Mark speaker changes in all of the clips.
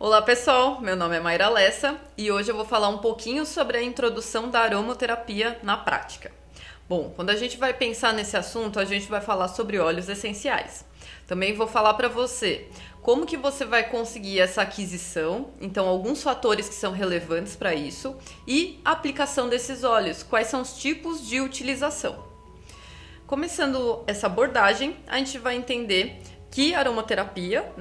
Speaker 1: Olá pessoal, meu nome é Mayra Lessa e hoje eu vou falar um pouquinho sobre a introdução da aromaterapia na prática. Bom, quando a gente vai pensar nesse assunto, a gente vai falar sobre óleos essenciais. Também vou falar para você como que você vai conseguir essa aquisição, então alguns fatores que são relevantes para isso e a aplicação desses óleos, quais são os tipos de utilização. Começando essa abordagem, a gente vai entender que aromaterapia,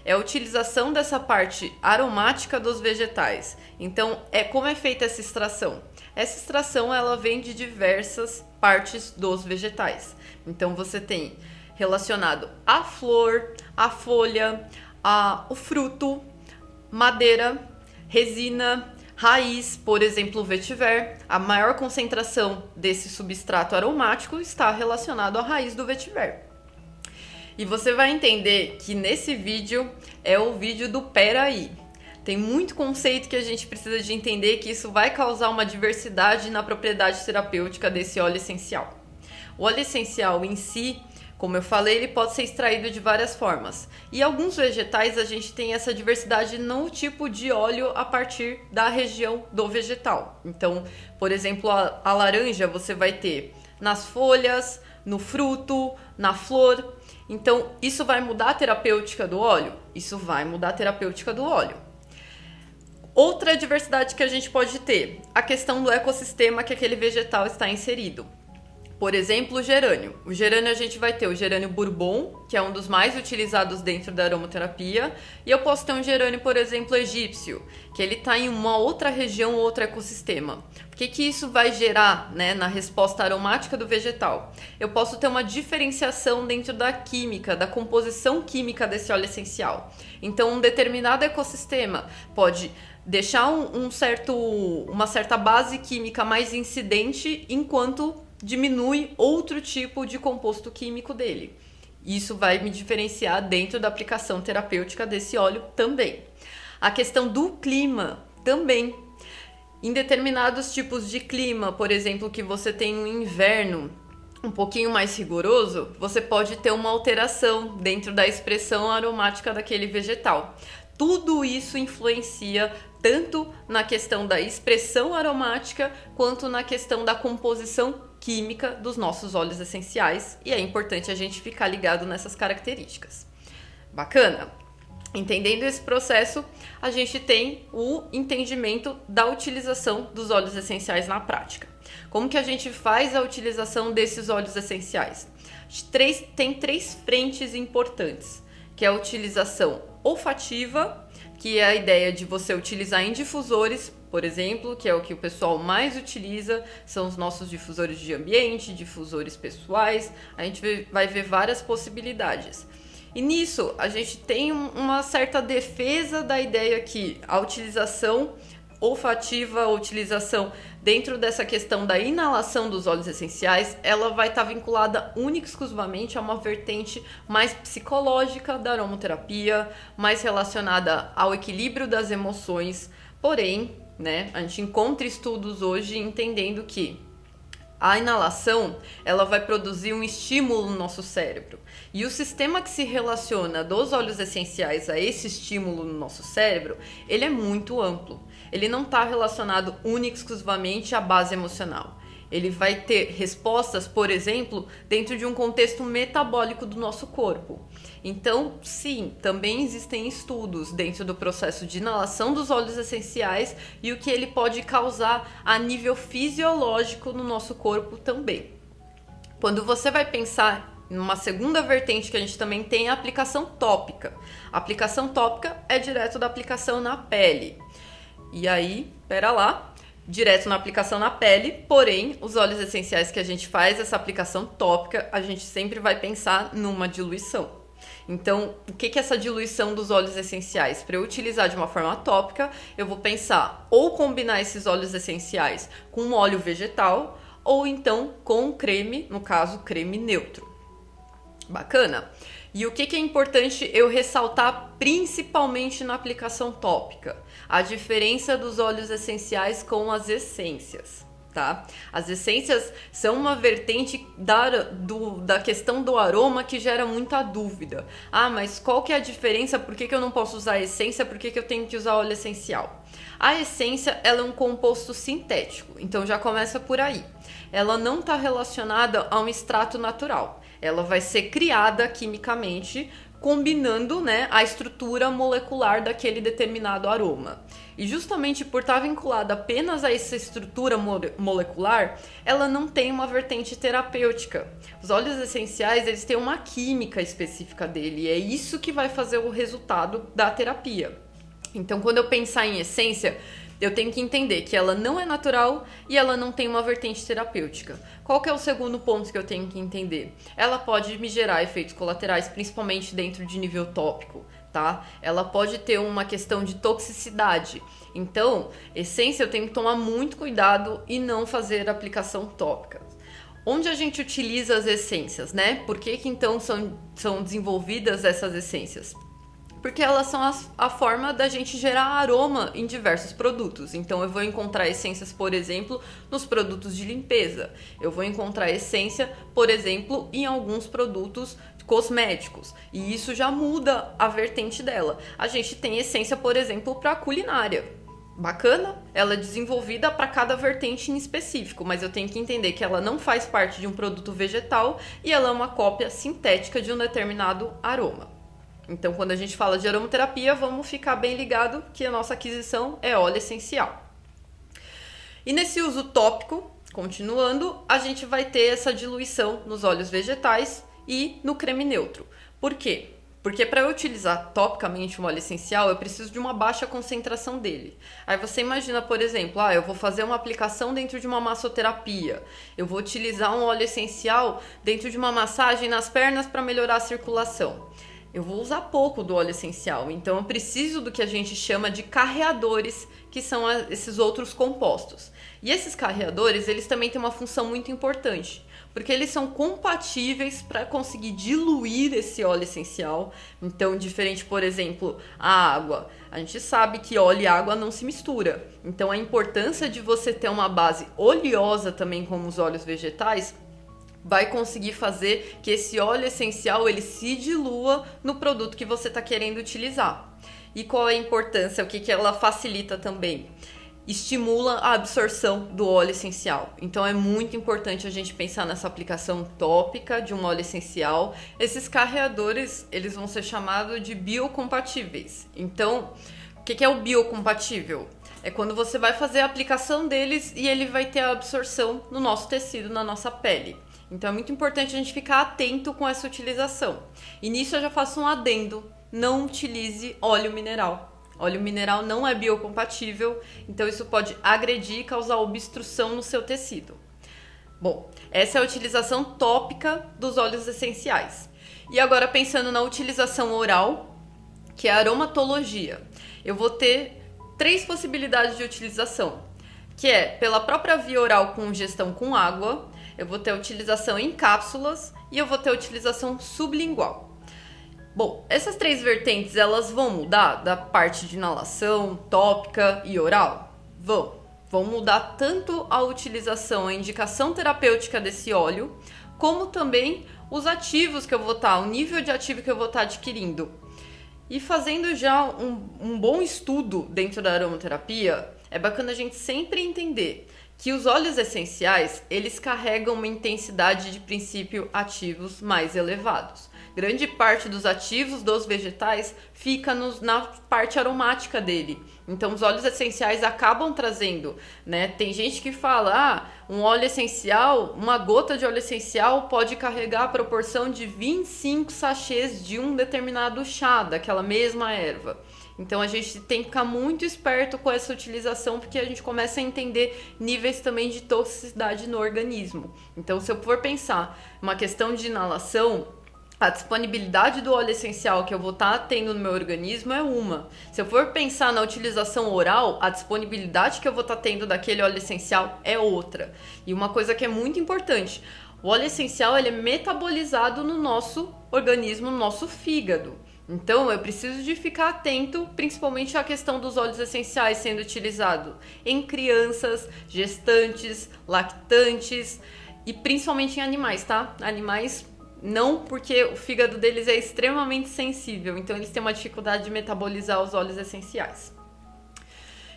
Speaker 1: é a utilização dessa parte aromática dos vegetais. Então, como é feita essa extração? Essa extração, ela vem de diversas partes dos vegetais. Então, você tem relacionado a flor, a folha, o fruto, madeira, resina, raiz, por exemplo, o vetiver. A maior concentração desse substrato aromático está relacionado à raiz do vetiver. E você vai entender que nesse vídeo é o vídeo do peraí. Tem muito conceito que a gente precisa de entender que isso vai causar uma diversidade na propriedade terapêutica desse óleo essencial. O óleo essencial em si, como eu falei, ele pode ser extraído de várias formas. E alguns vegetais a gente tem essa diversidade no tipo de óleo a partir da região do vegetal. Então, por exemplo, a laranja você vai ter nas folhas, no fruto, na flor. Então, isso vai mudar a terapêutica do óleo? Isso vai mudar a terapêutica do óleo. Outra diversidade que a gente pode ter, a questão do ecossistema que aquele vegetal está inserido. Por exemplo, o gerânio. O gerânio a gente vai ter o gerânio bourbon, que é um dos mais utilizados dentro da aromaterapia. E eu posso ter um gerânio, por exemplo, egípcio, que ele está em uma outra região, outro ecossistema. O que isso vai gerar, na resposta aromática do vegetal? Eu posso ter uma diferenciação dentro da química, da composição química desse óleo essencial. Então, um determinado ecossistema pode deixar uma certa base química mais incidente, enquanto diminui outro tipo de composto químico dele. Isso vai me diferenciar dentro da aplicação terapêutica desse óleo também. A questão do clima também. Em determinados tipos de clima, por exemplo, que você tem um inverno um pouquinho mais rigoroso, você pode ter uma alteração dentro da expressão aromática daquele vegetal. Tudo isso influencia tanto na questão da expressão aromática quanto na questão da composição química dos nossos óleos essenciais, e é importante a gente ficar ligado nessas características. Bacana? Entendendo esse processo, a gente tem o entendimento da utilização dos óleos essenciais na prática. Como que a gente faz a utilização desses óleos essenciais? Tem três frentes importantes, que é a utilização olfativa, que é a ideia de você utilizar em difusores, por exemplo, que é o que o pessoal mais utiliza, são os nossos difusores de ambiente, difusores pessoais. A gente vai ver várias possibilidades. E nisso, a gente tem uma certa defesa da ideia que a utilização olfativa, a utilização dentro dessa questão da inalação dos óleos essenciais, ela vai estar vinculada única e exclusivamente a uma vertente mais psicológica da aromaterapia, mais relacionada ao equilíbrio das emoções. Porém, a gente encontra estudos hoje entendendo que a inalação, ela vai produzir um estímulo no nosso cérebro. E o sistema que se relaciona dos óleos essenciais a esse estímulo no nosso cérebro, ele é muito amplo. Ele não está relacionado única e exclusivamente à base emocional. Ele vai ter respostas, por exemplo, dentro de um contexto metabólico do nosso corpo. Então, sim, também existem estudos dentro do processo de inalação dos óleos essenciais e o que ele pode causar a nível fisiológico no nosso corpo também. Quando você vai pensar numa segunda vertente que a gente também tem, a aplicação tópica. A aplicação tópica é direto da aplicação na pele. E aí, direto na aplicação na pele, porém, os óleos essenciais que a gente faz, essa aplicação tópica, a gente sempre vai pensar numa diluição. Então, o que é essa diluição dos óleos essenciais? Para eu utilizar de uma forma tópica, eu vou pensar ou combinar esses óleos essenciais com um óleo vegetal, ou então com um creme, no caso, creme neutro. Bacana? E o que é importante eu ressaltar principalmente na aplicação tópica? A diferença dos óleos essenciais com as essências. tá? As essências são uma vertente da questão do aroma que gera muita dúvida. Ah, mas qual que é a diferença? Por que eu não posso usar essência? Por que eu tenho que usar óleo essencial? A essência, ela é um composto sintético, então já começa por aí. Ela não está relacionada a um extrato natural. Ela vai ser criada quimicamente, combinando, né, a estrutura molecular daquele determinado aroma. E justamente por estar vinculada apenas a essa estrutura molecular, ela não tem uma vertente terapêutica. Os óleos essenciais, eles têm uma química específica dele, e é isso que vai fazer o resultado da terapia. Então, quando eu pensar em essência, eu tenho que entender que ela não é natural e ela não tem uma vertente terapêutica. Qual que é o segundo ponto que eu tenho que entender? Ela pode me gerar efeitos colaterais, principalmente dentro de nível tópico, tá? Ela pode ter uma questão de toxicidade. Então, essência eu tenho que tomar muito cuidado e não fazer aplicação tópica. Onde a gente utiliza as essências, né? Por que então são desenvolvidas essas essências? Porque elas são a forma da gente gerar aroma em diversos produtos. Então eu vou encontrar essências, por exemplo, nos produtos de limpeza. Eu vou encontrar essência, por exemplo, em alguns produtos cosméticos. E isso já muda a vertente dela. A gente tem essência, por exemplo, para culinária. Bacana, ela é desenvolvida para cada vertente em específico, mas eu tenho que entender que ela não faz parte de um produto vegetal e ela é uma cópia sintética de um determinado aroma. Então, quando a gente fala de aromaterapia, vamos ficar bem ligado que a nossa aquisição é óleo essencial. E nesse uso tópico, continuando, a gente vai ter essa diluição nos óleos vegetais e no creme neutro. Por quê? Porque para eu utilizar topicamente um óleo essencial, eu preciso de uma baixa concentração dele. Aí você imagina, por exemplo, eu vou fazer uma aplicação dentro de uma massoterapia. Eu vou utilizar um óleo essencial dentro de uma massagem nas pernas para melhorar a circulação. Eu vou usar pouco do óleo essencial, então eu preciso do que a gente chama de carreadores, que são esses outros compostos. E esses carreadores, eles também têm uma função muito importante, porque eles são compatíveis para conseguir diluir esse óleo essencial. Então, diferente, por exemplo, a água. A gente sabe que óleo e água não se mistura. Então, a importância de você ter uma base oleosa também, como os óleos vegetais, vai conseguir fazer que esse óleo essencial ele se dilua no produto que você está querendo utilizar. E qual é a importância? O que ela facilita também? Estimula a absorção do óleo essencial. Então é muito importante a gente pensar nessa aplicação tópica de um óleo essencial. Esses carreadores, eles vão ser chamados de biocompatíveis. Então, o que é o biocompatível? É quando você vai fazer a aplicação deles e ele vai ter a absorção no nosso tecido, na nossa pele. Então é muito importante a gente ficar atento com essa utilização. E nisso eu já faço um adendo: não utilize óleo mineral. Óleo mineral não é biocompatível, então isso pode agredir e causar obstrução no seu tecido. Bom, essa é a utilização tópica dos óleos essenciais. E agora pensando na utilização oral, que é a aromatologia. Eu vou ter 3 possibilidades de utilização, que é pela própria via oral com ingestão com água, eu vou ter a utilização em cápsulas e eu vou ter a utilização sublingual. Bom, essas 3 vertentes, elas vão mudar da parte de inalação, tópica e oral? Vão mudar tanto a utilização, a indicação terapêutica desse óleo, como também os ativos que eu vou estar, o nível de ativo que eu vou estar adquirindo. E fazendo já um bom estudo dentro da aromaterapia, é bacana a gente sempre entender que os óleos essenciais, eles carregam uma intensidade de princípio ativos mais elevados. Grande parte dos ativos dos vegetais fica na parte aromática dele. Então, os óleos essenciais acabam trazendo, né? Tem gente que fala, um óleo essencial, uma gota de óleo essencial pode carregar a proporção de 25 sachês de um determinado chá, daquela mesma erva. Então a gente tem que ficar muito esperto com essa utilização, porque a gente começa a entender níveis também de toxicidade no organismo. Então, se eu for pensar uma questão de inalação, a disponibilidade do óleo essencial que eu vou estar tendo no meu organismo é uma. Se eu for pensar na utilização oral, a disponibilidade que eu vou estar tendo daquele óleo essencial é outra. E uma coisa que é muito importante, o óleo essencial ele é metabolizado no nosso organismo, no nosso fígado. Então, eu preciso de ficar atento, principalmente à questão dos óleos essenciais sendo utilizados em crianças, gestantes, lactantes e principalmente em animais, tá? Animais não, porque o fígado deles é extremamente sensível, então eles têm uma dificuldade de metabolizar os óleos essenciais.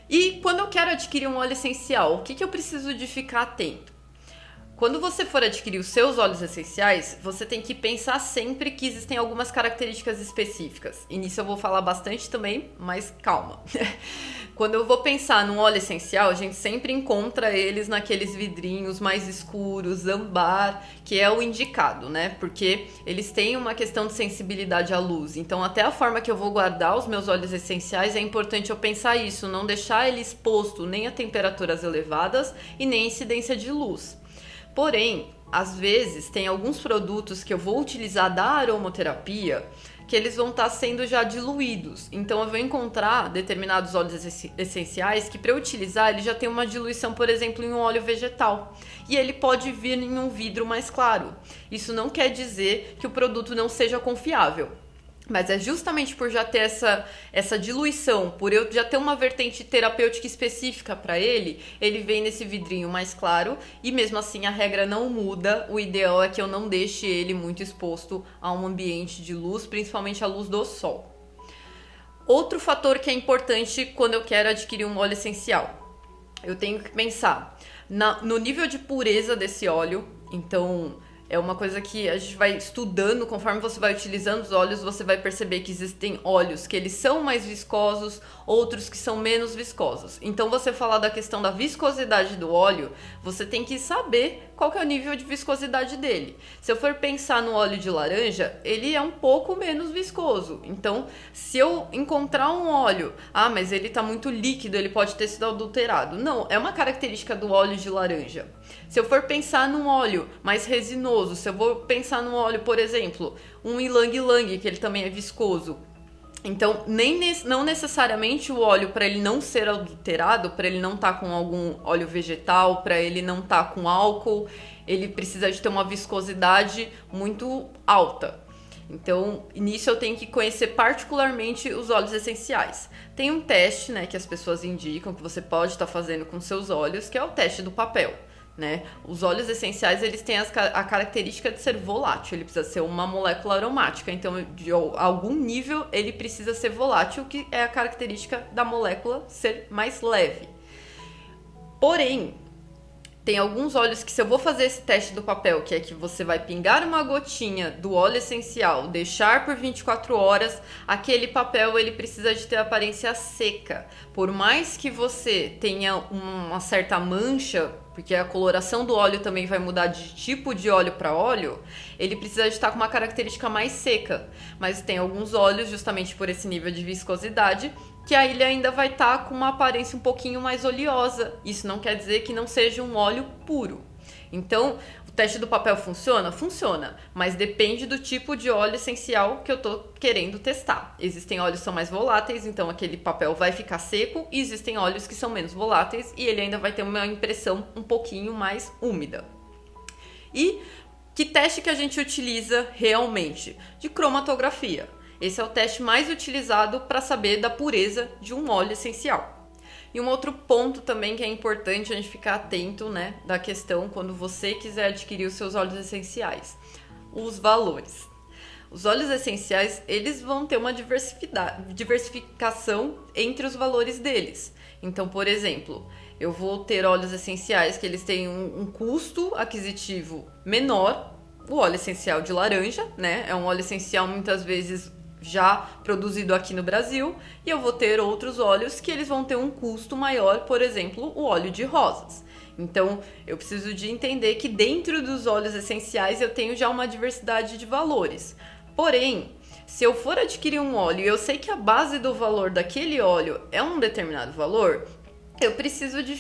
Speaker 1: E quando eu quero adquirir um óleo essencial, o que eu preciso de ficar atento? Quando você for adquirir os seus óleos essenciais, você tem que pensar sempre que existem algumas características específicas. E nisso eu vou falar bastante também, mas calma. Quando eu vou pensar num óleo essencial, a gente sempre encontra eles naqueles vidrinhos mais escuros, âmbar, que é o indicado, né? Porque eles têm uma questão de sensibilidade à luz. Então, até a forma que eu vou guardar os meus óleos essenciais, é importante eu pensar isso, não deixar ele exposto nem a temperaturas elevadas e nem a incidência de luz. Porém, às vezes, tem alguns produtos que eu vou utilizar da aromaterapia que eles vão estar sendo já diluídos. Então, eu vou encontrar determinados óleos essenciais que, para eu utilizar, ele já tem uma diluição, por exemplo, em um óleo vegetal. E ele pode vir em um vidro mais claro. Isso não quer dizer que o produto não seja confiável. Mas é justamente por já ter essa diluição, por eu já ter uma vertente terapêutica específica para ele vem nesse vidrinho mais claro e mesmo assim a regra não muda. O ideal é que eu não deixe ele muito exposto a um ambiente de luz, principalmente a luz do sol. Outro fator que é importante quando eu quero adquirir um óleo essencial, eu tenho que pensar no nível de pureza desse óleo. Então, é uma coisa que a gente vai estudando, conforme você vai utilizando os óleos, você vai perceber que existem óleos que eles são mais viscosos, outros que são menos viscosos. Então, você falar da questão da viscosidade do óleo, você tem que saber qual que é o nível de viscosidade dele. Se eu for pensar no óleo de laranja, ele é um pouco menos viscoso. Então, se eu encontrar um óleo, mas ele está muito líquido, ele pode ter sido adulterado. Não, é uma característica do óleo de laranja. Se eu for pensar num óleo mais resinoso, se eu vou pensar num óleo, por exemplo, um ylang-ylang, que ele também é viscoso. Então, não necessariamente o óleo, para ele não ser adulterado, para ele não estar com algum óleo vegetal, para ele não estar com álcool, ele precisa de ter uma viscosidade muito alta. Então, nisso eu tenho que conhecer particularmente os óleos essenciais. Tem um teste, né, que as pessoas indicam que você pode estar fazendo com seus óleos, que é o teste do papel. Né? Os óleos essenciais eles têm a característica de ser volátil, ele precisa ser uma molécula aromática, então de algum nível ele precisa ser volátil, que é a característica da molécula ser mais leve. Porém, tem alguns óleos que, se eu vou fazer esse teste do papel, que é que você vai pingar uma gotinha do óleo essencial, deixar por 24 horas, aquele papel ele precisa de ter aparência seca. Por mais que você tenha uma certa mancha, porque a coloração do óleo também vai mudar de tipo de óleo para óleo, ele precisa de estar com uma característica mais seca. Mas tem alguns óleos, justamente por esse nível de viscosidade, que aí ele ainda vai estar com uma aparência um pouquinho mais oleosa. Isso não quer dizer que não seja um óleo puro. Então, o teste do papel funciona? Funciona, mas depende do tipo de óleo essencial que eu estou querendo testar. Existem óleos que são mais voláteis, então aquele papel vai ficar seco, e existem óleos que são menos voláteis e ele ainda vai ter uma impressão um pouquinho mais úmida. E que teste que a gente utiliza realmente? De cromatografia. Esse é o teste mais utilizado para saber da pureza de um óleo essencial. E um outro ponto também que é importante a gente ficar atento, né, da questão quando você quiser adquirir os seus óleos essenciais. Os valores. Os óleos essenciais, eles vão ter uma diversificação entre os valores deles. Então, por exemplo, eu vou ter óleos essenciais que eles têm um custo aquisitivo menor. O óleo essencial de laranja, né, é um óleo essencial muitas vezes já produzido aqui no Brasil, e eu vou ter outros óleos que eles vão ter um custo maior, por exemplo, o óleo de rosas. Então, eu preciso de entender que dentro dos óleos essenciais eu tenho já uma diversidade de valores. Porém, se eu for adquirir um óleo e eu sei que a base do valor daquele óleo é um determinado valor, eu preciso de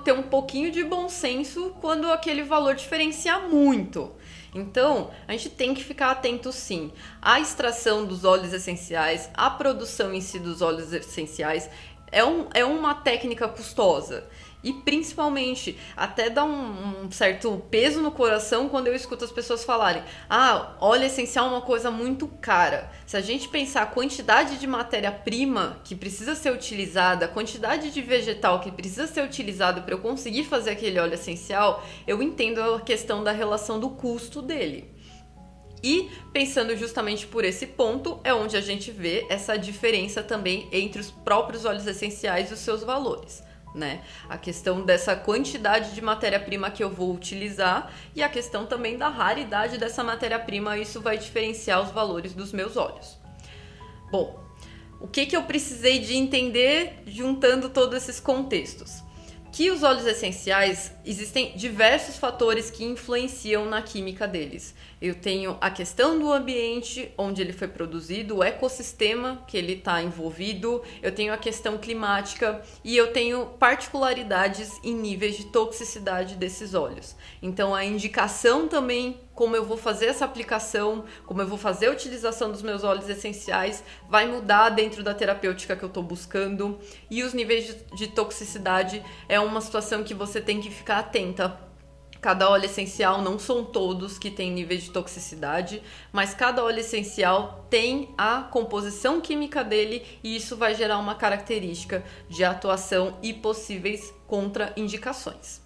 Speaker 1: ter um pouquinho de bom senso quando aquele valor diferenciar muito. Então, a gente tem que ficar atento sim à extração dos óleos essenciais, à produção em si dos óleos essenciais. É uma técnica custosa. E principalmente, até dá um certo peso no coração quando eu escuto as pessoas falarem: ah, óleo essencial é uma coisa muito cara. Se a gente pensar a quantidade de matéria-prima que precisa ser utilizada, a quantidade de vegetal que precisa ser utilizado para eu conseguir fazer aquele óleo essencial, eu entendo a questão da relação do custo dele. E pensando justamente por esse ponto, é onde a gente vê essa diferença também entre os próprios óleos essenciais e os seus valores, né? A questão dessa quantidade de matéria-prima que eu vou utilizar e a questão também da raridade dessa matéria-prima, isso vai diferenciar os valores dos meus óleos. Bom, o que eu precisei de entender juntando todos esses contextos? Que os óleos essenciais, existem diversos fatores que influenciam na química deles. Eu tenho a questão do ambiente onde ele foi produzido, o ecossistema que ele está envolvido, eu tenho a questão climática e eu tenho particularidades em níveis de toxicidade desses óleos. Então a indicação também, como eu vou fazer essa aplicação, como eu vou fazer a utilização dos meus óleos essenciais, vai mudar dentro da terapêutica que eu estou buscando. E os níveis de toxicidade é uma situação que você tem que ficar atenta. Cada óleo essencial, não são todos que têm níveis de toxicidade, mas cada óleo essencial tem a composição química dele e isso vai gerar uma característica de atuação e possíveis contraindicações.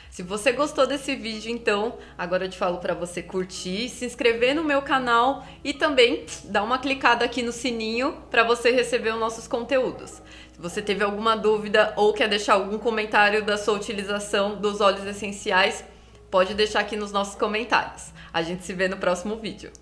Speaker 1: Se você gostou desse vídeo, então, agora eu te falo para você curtir, se inscrever no meu canal e também dar uma clicada aqui no sininho para você receber os nossos conteúdos. Se você teve alguma dúvida ou quer deixar algum comentário da sua utilização dos óleos essenciais, pode deixar aqui nos nossos comentários. A gente se vê no próximo vídeo.